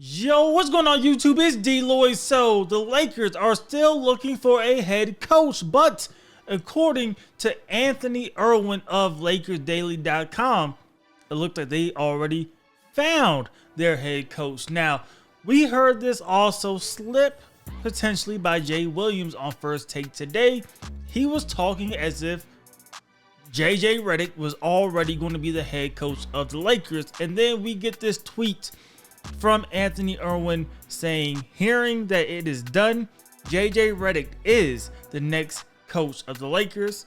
Yo, what's going on YouTube? It's DLloyd. So, the Lakers are still looking for a head coach, but according to Anthony Irwin of LakersDaily.com, it looked like they already found their head coach. Now, we heard this also slip potentially by Jay Williams on First Take today. He was talking as if JJ Redick was already going to be the head coach of the Lakers, and then we get this tweet from Anthony Irwin saying, hearing that it is done, JJ Redick is the next coach of the Lakers.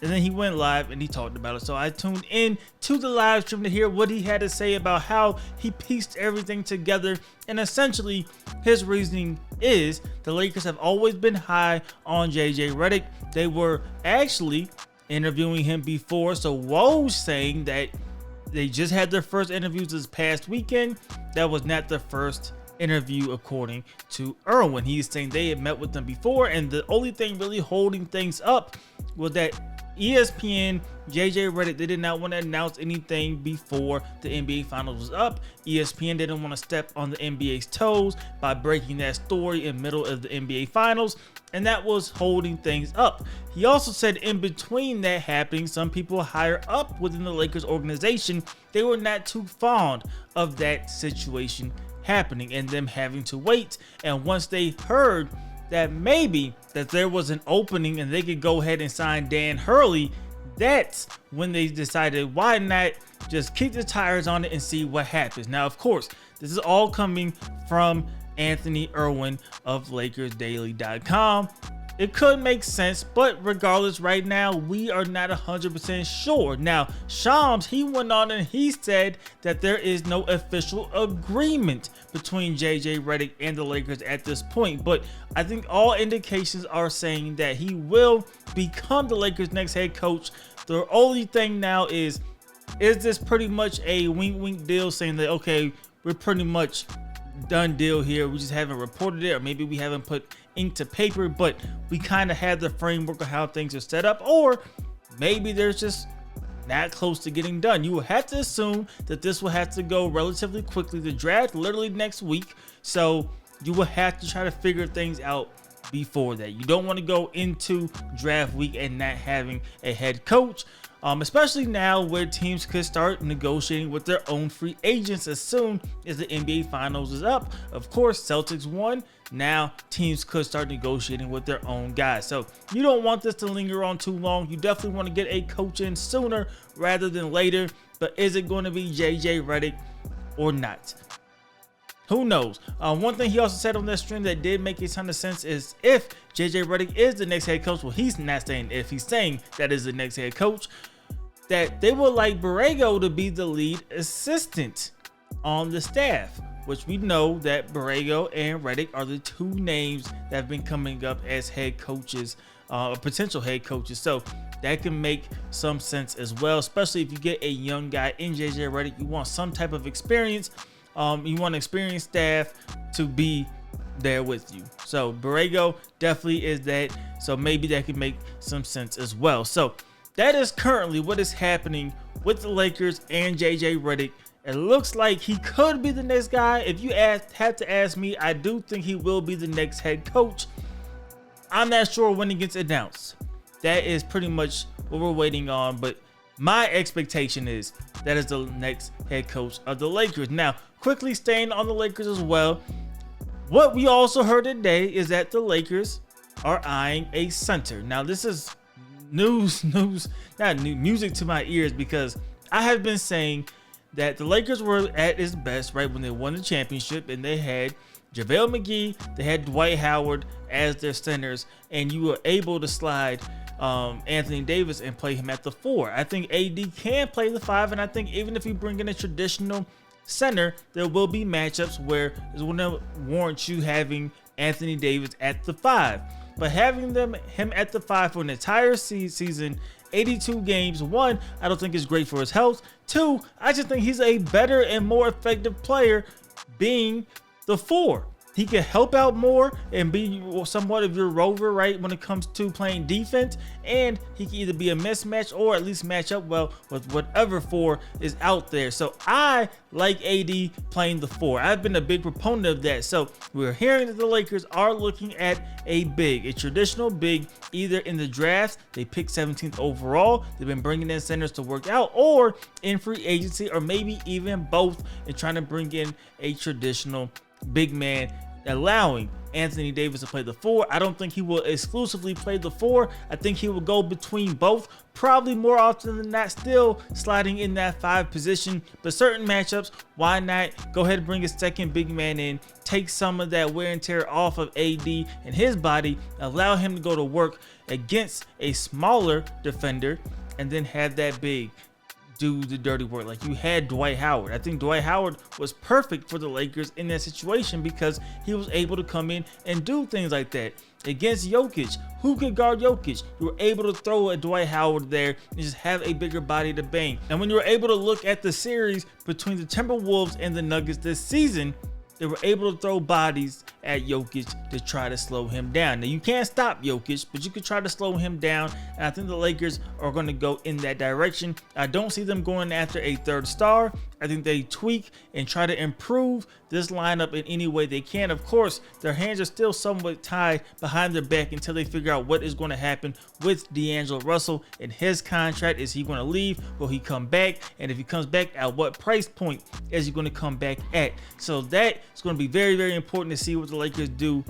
And then he went live and he talked about it. So I tuned in to the live stream to hear what he had to say about how he pieced everything together. And essentially his reasoning is the Lakers have always been high on JJ Redick. They were actually interviewing him before. So Woj saying that they just had their first interviews this past weekend. That was not the first interview according to Irwin. He's saying they had met with them before, and the only thing really holding things up was that ESPN, JJ Redick, they did not want to announce anything before the NBA Finals was up. ESPN didn't want to step on the NBA's toes by breaking that story in the middle of the NBA Finals, and that was holding things up. He also said in between that happening, some people higher up within the Lakers organization, they were not too fond of that situation happening and them having to wait. And once they heard that maybe that there was an opening and they could go ahead and sign Dan Hurley, that's when they decided, why not just kick the tires on it and see what happens. Now, of course, this is all coming from Anthony Irwin of LakersDaily.com. It could make sense, but regardless, right now, we are not 100% sure. Now, Shams, he went on and he said that there is no official agreement between JJ Redick and the Lakers at this point, but I think all indications are saying that he will become the Lakers' next head coach. The only thing now is this pretty much a wink-wink deal saying that, okay, we're pretty much done deal here. We just haven't reported it, or maybe we haven't put ink to paper, but we kind of have the framework of how things are set up, or maybe there's just not close to getting done. You will have to assume that this will have to go relatively quickly. The draft literally next week, so you will have to try to figure things out before that. You don't want to go into draft week and not having a head coach, especially now where teams could start negotiating with their own free agents as soon as the NBA Finals is up. Of course, Celtics won. Now teams could start negotiating with their own guys. So you don't want this to linger on too long. You definitely want to get a coach in sooner rather than later. But is it going to be JJ Redick or not? Who knows? One thing he also said on that stream that did make a ton of sense is if JJ Redick is the next head coach, well, he's not saying if, he's saying that is the next head coach, that they would like Borrego to be the lead assistant on the staff, which we know that Borrego and Redick are the two names that have been coming up as head coaches, potential head coaches. So that can make some sense as well, especially if you get a young guy in JJ Redick. You want some type of experience. You want an experienced staff to be there with you. So Borrego definitely is that. So maybe that could make some sense as well. So that is currently what is happening with the Lakers and JJ Redick. It looks like he could be the next guy. If you had to ask me, I do think he will be the next head coach. I'm not sure when it gets announced. That is pretty much what we're waiting on. But my expectation is that is the next head coach of the Lakers. Now, quickly staying on the Lakers as well, what we also heard today is that the Lakers are eyeing a center. Now, this is not music to my ears, because I have been saying that the Lakers were at its best right when they won the championship, and they had JaVale McGee, they had Dwight Howard as their centers, and you were able to slide Anthony Davis and play him at the 4. I think AD can play the 5, and I think even if you bring in a traditional center, there will be matchups where it's going to warrant you having Anthony Davis at the 5. But having him at the 5 for an entire season, 82 games, 1, I don't think is great for his health. 2, I just think he's a better and more effective player being the 4. he could help out more and be somewhat of your rover, right, when it comes to playing defense. And he can either be a mismatch or at least match up well with whatever 4 is out there. So I like AD playing the 4. I've been a big proponent of that. So we're hearing that the Lakers are looking at a big, a traditional big, either in the drafts, they picked 17th overall, they've been bringing in centers to work out, or in free agency, or maybe even both, and trying to bring in a traditional big man, allowing Anthony Davis to play the 4. I don't think he will exclusively play the 4. I think he will go between both, probably more often than not, still sliding in that 5 position. But certain matchups, why not go ahead and bring a second big man in, take some of that wear and tear off of AD and his body, allow him to go to work against a smaller defender, and then have that big do the dirty work. Like you had Dwight Howard. I think Dwight Howard was perfect for the Lakers in that situation because he was able to come in and do things like that. Against Jokic, who could guard Jokic? You were able to throw a Dwight Howard there and just have a bigger body to bang. And when you were able to look at the series between the Timberwolves and the Nuggets this season, they were able to throw bodies at Jokic to try to slow him down. Now, you can't stop Jokic, but you could try to slow him down, and I think the Lakers are going to go in that direction. I don't see them going after a 3rd star. I think they tweak and try to improve this lineup in any way they can. Of course, their hands are still somewhat tied behind their back until they figure out what is going to happen with D'Angelo Russell and his contract. Is he going to leave? Will he come back? And if he comes back, at what price point is he going to come back at? So that is going to be very, very important to see what the Lakers do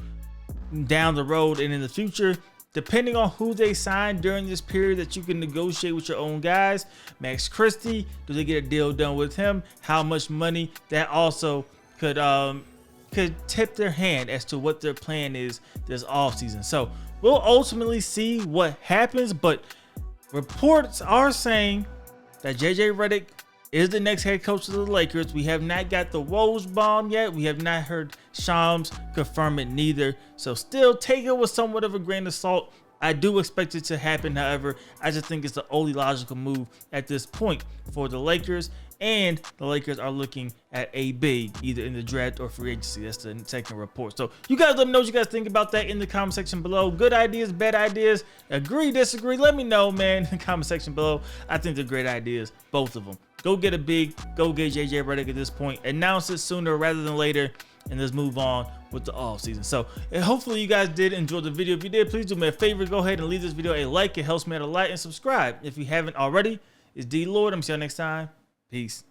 down the road and in the future. Depending on who they sign during this period that you can negotiate with your own guys. Max Christie, do they get a deal done with him? How much money? That also could tip their hand as to what their plan is this offseason. So we'll ultimately see what happens, but reports are saying that JJ Redick is the next head coach of the Lakers. We have not got the Woj bomb yet. We have not heard Shams confirm it neither. So still take it with somewhat of a grain of salt. I do expect it to happen. However, I just think it's the only logical move at this point for the Lakers. And the Lakers are looking at a big, either in the draft or free agency. That's the second report. So you guys let me know what you guys think about that in the comment section below. Good ideas, bad ideas, agree, disagree. Let me know, man, in the comment section below. I think they're great ideas, both of them. Go get a big, go get JJ Redick at this point. Announce it sooner rather than later, and let's move on with the off season. So hopefully you guys did enjoy the video. If you did, please do me a favor. Go ahead and leave this video a like. It helps me out a lot. And subscribe if you haven't already. It's DLloyd. I'm see you next time. Peace.